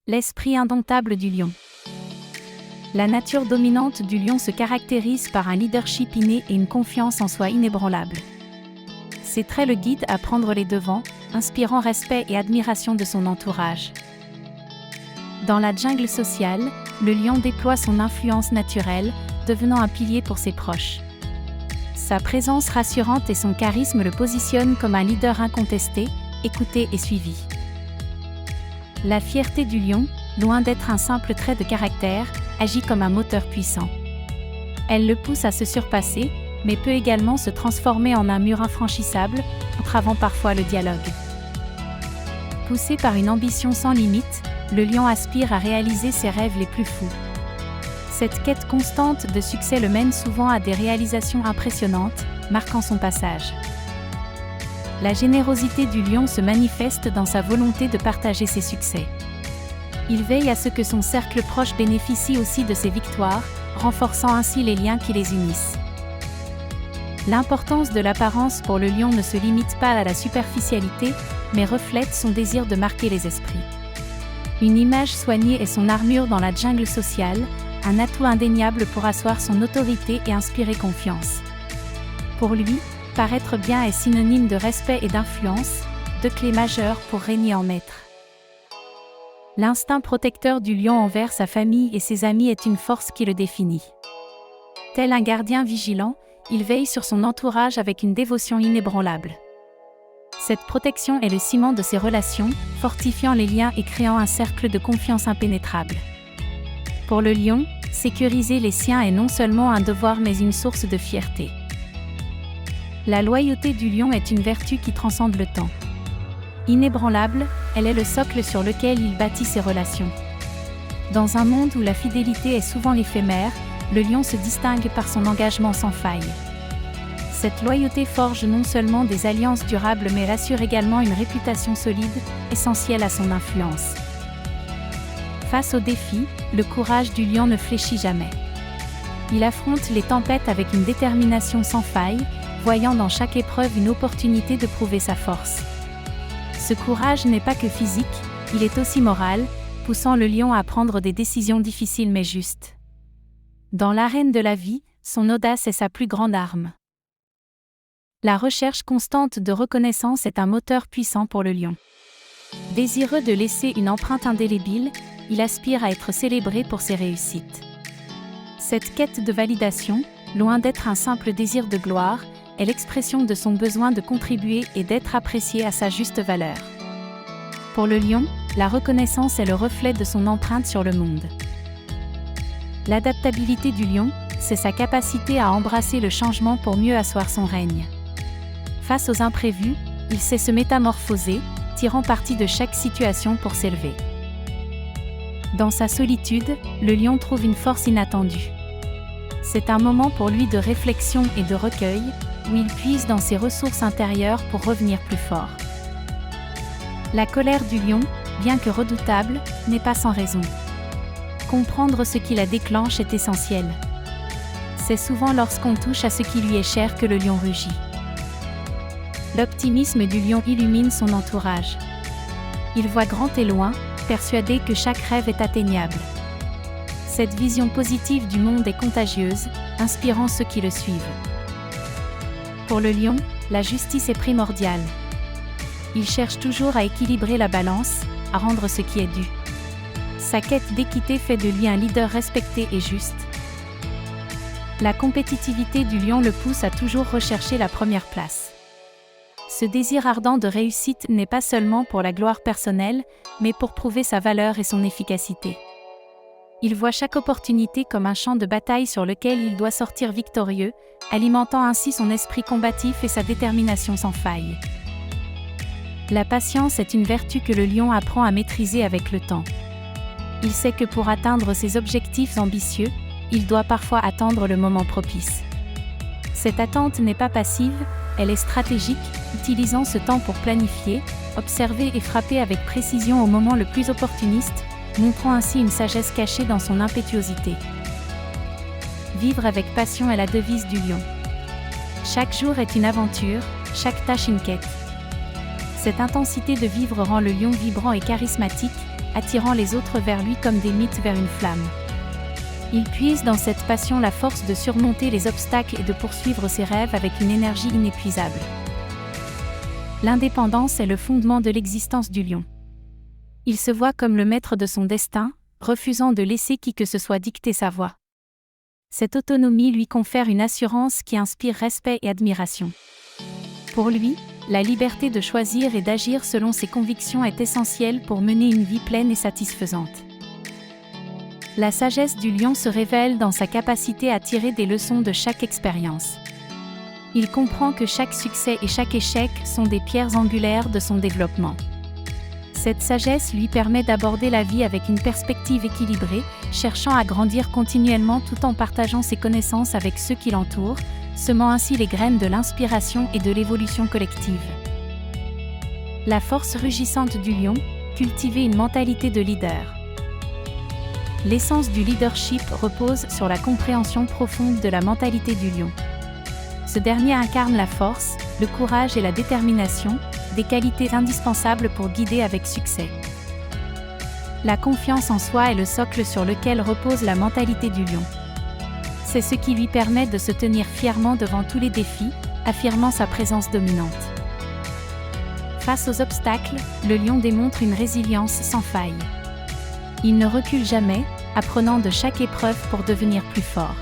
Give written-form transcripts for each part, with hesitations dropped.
L'esprit indomptable du lion. La nature dominante du lion se caractérise par un leadership inné et une confiance en soi inébranlable. Ses traits le guident à prendre les devants, inspirant respect et admiration de son entourage. Dans la jungle sociale, le lion déploie son influence naturelle, devenant un pilier pour ses proches. Sa présence rassurante et son charisme le positionnent comme un leader incontesté, écouté et suivi. La fierté du lion, loin d'être un simple trait de caractère, agit comme un moteur puissant. Elle le pousse à se surpasser, mais peut également se transformer en un mur infranchissable, entravant parfois le dialogue. Poussé par une ambition sans limite, le lion aspire à réaliser ses rêves les plus fous. Cette quête constante de succès le mène souvent à des réalisations impressionnantes, marquant son passage. La générosité du lion se manifeste dans sa volonté de partager ses succès. Il veille à ce que son cercle proche bénéficie aussi de ses victoires, renforçant ainsi les liens qui les unissent. L'importance de l'apparence pour le lion ne se limite pas à la superficialité, mais reflète son désir de marquer les esprits. Une image soignée est son armure dans la jungle sociale, un atout indéniable pour asseoir son autorité et inspirer confiance. Pour lui, paraître bien est synonyme de respect et d'influence, deux clés majeures pour régner en maître. L'instinct protecteur du lion envers sa famille et ses amis est une force qui le définit. Tel un gardien vigilant, il veille sur son entourage avec une dévotion inébranlable. Cette protection est le ciment de ses relations, fortifiant les liens et créant un cercle de confiance impénétrable. Pour le lion, sécuriser les siens est non seulement un devoir mais une source de fierté. La loyauté du lion est une vertu qui transcende le temps. Inébranlable, elle est le socle sur lequel il bâtit ses relations. Dans un monde où la fidélité est souvent éphémère, le lion se distingue par son engagement sans faille. Cette loyauté forge non seulement des alliances durables mais assure également une réputation solide, essentielle à son influence. Face aux défis, le courage du lion ne fléchit jamais. Il affronte les tempêtes avec une détermination sans faille, voyant dans chaque épreuve une opportunité de prouver sa force. Ce courage n'est pas que physique, il est aussi moral, poussant le lion à prendre des décisions difficiles mais justes. Dans l'arène de la vie, son audace est sa plus grande arme. La recherche constante de reconnaissance est un moteur puissant pour le lion. Désireux de laisser une empreinte indélébile, il aspire à être célébré pour ses réussites. Cette quête de validation, loin d'être un simple désir de gloire, est l'expression de son besoin de contribuer et d'être apprécié à sa juste valeur. Pour le lion, la reconnaissance est le reflet de son empreinte sur le monde. L'adaptabilité du lion, c'est sa capacité à embrasser le changement pour mieux asseoir son règne. Face aux imprévus, il sait se métamorphoser, tirant parti de chaque situation pour s'élever. Dans sa solitude, le lion trouve une force inattendue. C'est un moment pour lui de réflexion et de recueil, où il puise dans ses ressources intérieures pour revenir plus fort. La colère du lion, bien que redoutable, n'est pas sans raison. Comprendre ce qui la déclenche est essentiel. C'est souvent lorsqu'on touche à ce qui lui est cher que le lion rugit. L'optimisme du lion illumine son entourage. Il voit grand et loin, persuadé que chaque rêve est atteignable. Cette vision positive du monde est contagieuse, inspirant ceux qui le suivent. Pour le lion, la justice est primordiale. Il cherche toujours à équilibrer la balance, à rendre ce qui est dû. Sa quête d'équité fait de lui un leader respecté et juste. La compétitivité du lion le pousse à toujours rechercher la première place. Ce désir ardent de réussite n'est pas seulement pour la gloire personnelle, mais pour prouver sa valeur et son efficacité. Il voit chaque opportunité comme un champ de bataille sur lequel il doit sortir victorieux, alimentant ainsi son esprit combatif et sa détermination sans faille. La patience est une vertu que le lion apprend à maîtriser avec le temps. Il sait que pour atteindre ses objectifs ambitieux, il doit parfois attendre le moment propice. Cette attente n'est pas passive, elle est stratégique, utilisant ce temps pour planifier, observer et frapper avec précision au moment le plus opportuniste, montrant ainsi une sagesse cachée dans son impétuosité. Vivre avec passion est la devise du lion. Chaque jour est une aventure, chaque tâche une quête. Cette intensité de vivre rend le lion vibrant et charismatique, attirant les autres vers lui comme des mythes vers une flamme. Il puise dans cette passion la force de surmonter les obstacles et de poursuivre ses rêves avec une énergie inépuisable. L'indépendance est le fondement de l'existence du lion. Il se voit comme le maître de son destin, refusant de laisser qui que ce soit dicter sa voie. Cette autonomie lui confère une assurance qui inspire respect et admiration. Pour lui, la liberté de choisir et d'agir selon ses convictions est essentielle pour mener une vie pleine et satisfaisante. La sagesse du lion se révèle dans sa capacité à tirer des leçons de chaque expérience. Il comprend que chaque succès et chaque échec sont des pierres angulaires de son développement. Cette sagesse lui permet d'aborder la vie avec une perspective équilibrée, cherchant à grandir continuellement tout en partageant ses connaissances avec ceux qui l'entourent, semant ainsi les graines de l'inspiration et de l'évolution collective. La force rugissante du lion, cultiver une mentalité de leader. L'essence du leadership repose sur la compréhension profonde de la mentalité du lion. Ce dernier incarne la force, le courage et la détermination, des qualités indispensables pour guider avec succès. La confiance en soi est le socle sur lequel repose la mentalité du lion. C'est ce qui lui permet de se tenir fièrement devant tous les défis, affirmant sa présence dominante. Face aux obstacles, le lion démontre une résilience sans faille. Il ne recule jamais, apprenant de chaque épreuve pour devenir plus fort.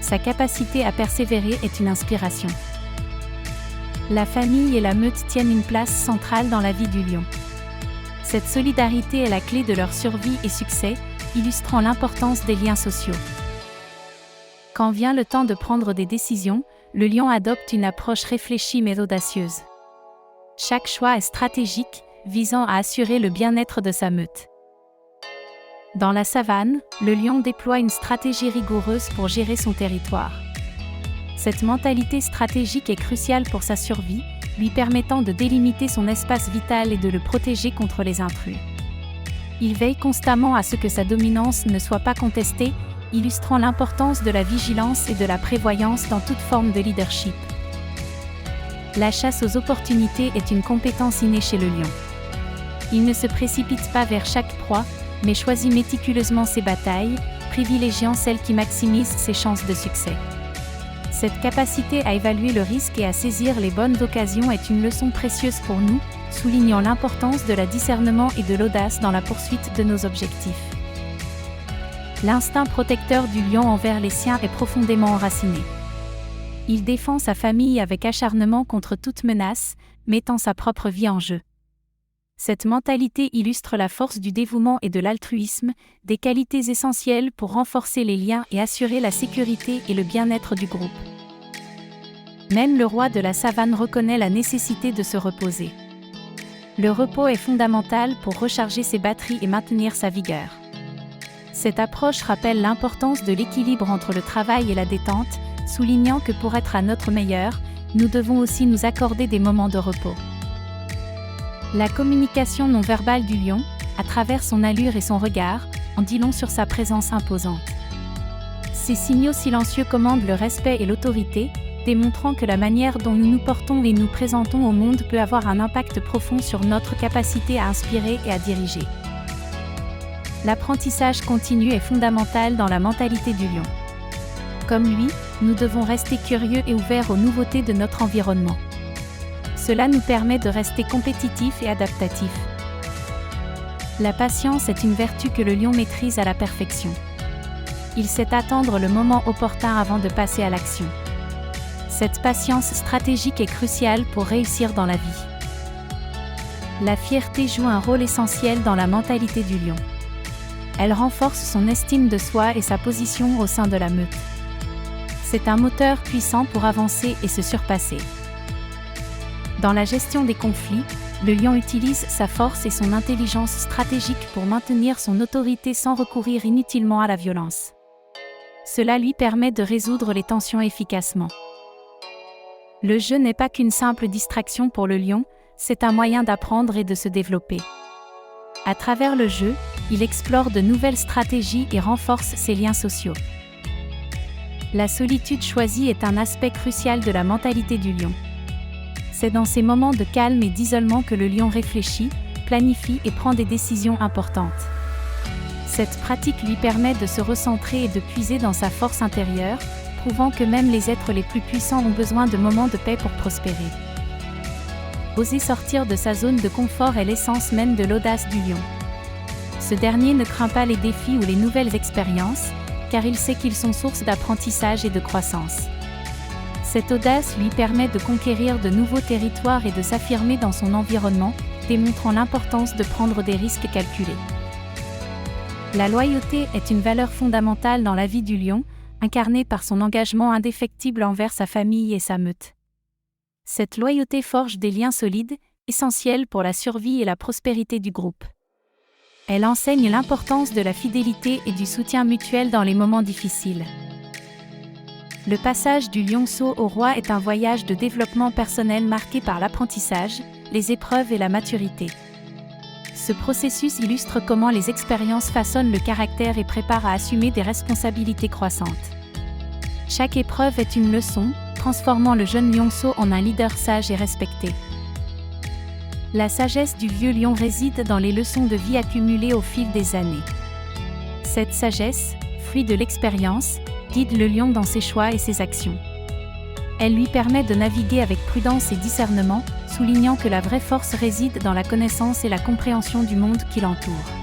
Sa capacité à persévérer est une inspiration. La famille et la meute tiennent une place centrale dans la vie du lion. Cette solidarité est la clé de leur survie et succès, illustrant l'importance des liens sociaux. Quand vient le temps de prendre des décisions, le lion adopte une approche réfléchie mais audacieuse. Chaque choix est stratégique, visant à assurer le bien-être de sa meute. Dans la savane, le lion déploie une stratégie rigoureuse pour gérer son territoire. Cette mentalité stratégique est cruciale pour sa survie, lui permettant de délimiter son espace vital et de le protéger contre les intrus. Il veille constamment à ce que sa dominance ne soit pas contestée, illustrant l'importance de la vigilance et de la prévoyance dans toute forme de leadership. La chasse aux opportunités est une compétence innée chez le lion. Il ne se précipite pas vers chaque proie, mais choisit méticuleusement ses batailles, privilégiant celles qui maximisent ses chances de succès. Cette capacité à évaluer le risque et à saisir les bonnes occasions est une leçon précieuse pour nous, soulignant l'importance de la discernement et de l'audace dans la poursuite de nos objectifs. L'instinct protecteur du lion envers les siens est profondément enraciné. Il défend sa famille avec acharnement contre toute menace, mettant sa propre vie en jeu. Cette mentalité illustre la force du dévouement et de l'altruisme, des qualités essentielles pour renforcer les liens et assurer la sécurité et le bien-être du groupe. Même le roi de la savane reconnaît la nécessité de se reposer. Le repos est fondamental pour recharger ses batteries et maintenir sa vigueur. Cette approche rappelle l'importance de l'équilibre entre le travail et la détente, soulignant que pour être à notre meilleur, nous devons aussi nous accorder des moments de repos. La communication non verbale du lion, à travers son allure et son regard, en dit long sur sa présence imposante. Ces signaux silencieux commandent le respect et l'autorité, démontrant que la manière dont nous nous portons et nous présentons au monde peut avoir un impact profond sur notre capacité à inspirer et à diriger. L'apprentissage continu est fondamental dans la mentalité du lion. Comme lui, nous devons rester curieux et ouverts aux nouveautés de notre environnement. Cela nous permet de rester compétitifs et adaptatifs. La patience est une vertu que le lion maîtrise à la perfection. Il sait attendre le moment opportun avant de passer à l'action. Cette patience stratégique est cruciale pour réussir dans la vie. La fierté joue un rôle essentiel dans la mentalité du lion. Elle renforce son estime de soi et sa position au sein de la meute. C'est un moteur puissant pour avancer et se surpasser. Dans la gestion des conflits, le lion utilise sa force et son intelligence stratégique pour maintenir son autorité sans recourir inutilement à la violence. Cela lui permet de résoudre les tensions efficacement. Le jeu n'est pas qu'une simple distraction pour le lion, c'est un moyen d'apprendre et de se développer. À travers le jeu, il explore de nouvelles stratégies et renforce ses liens sociaux. La solitude choisie est un aspect crucial de la mentalité du lion. C'est dans ces moments de calme et d'isolement que le lion réfléchit, planifie et prend des décisions importantes. Cette pratique lui permet de se recentrer et de puiser dans sa force intérieure, prouvant que même les êtres les plus puissants ont besoin de moments de paix pour prospérer. Oser sortir de sa zone de confort est l'essence même de l'audace du lion. Ce dernier ne craint pas les défis ou les nouvelles expériences, car il sait qu'ils sont source d'apprentissage et de croissance. Cette audace lui permet de conquérir de nouveaux territoires et de s'affirmer dans son environnement, démontrant l'importance de prendre des risques calculés. La loyauté est une valeur fondamentale dans la vie du lion, incarnée par son engagement indéfectible envers sa famille et sa meute. Cette loyauté forge des liens solides, essentiels pour la survie et la prospérité du groupe. Elle enseigne l'importance de la fidélité et du soutien mutuel dans les moments difficiles. Le passage du lionceau au roi est un voyage de développement personnel marqué par l'apprentissage, les épreuves et la maturité. Ce processus illustre comment les expériences façonnent le caractère et préparent à assumer des responsabilités croissantes. Chaque épreuve est une leçon, transformant le jeune lionceau en un leader sage et respecté. La sagesse du vieux lion réside dans les leçons de vie accumulées au fil des années. Cette sagesse, fruit de l'expérience, guide le lion dans ses choix et ses actions. Elle lui permet de naviguer avec prudence et discernement, soulignant que la vraie force réside dans la connaissance et la compréhension du monde qui l'entoure.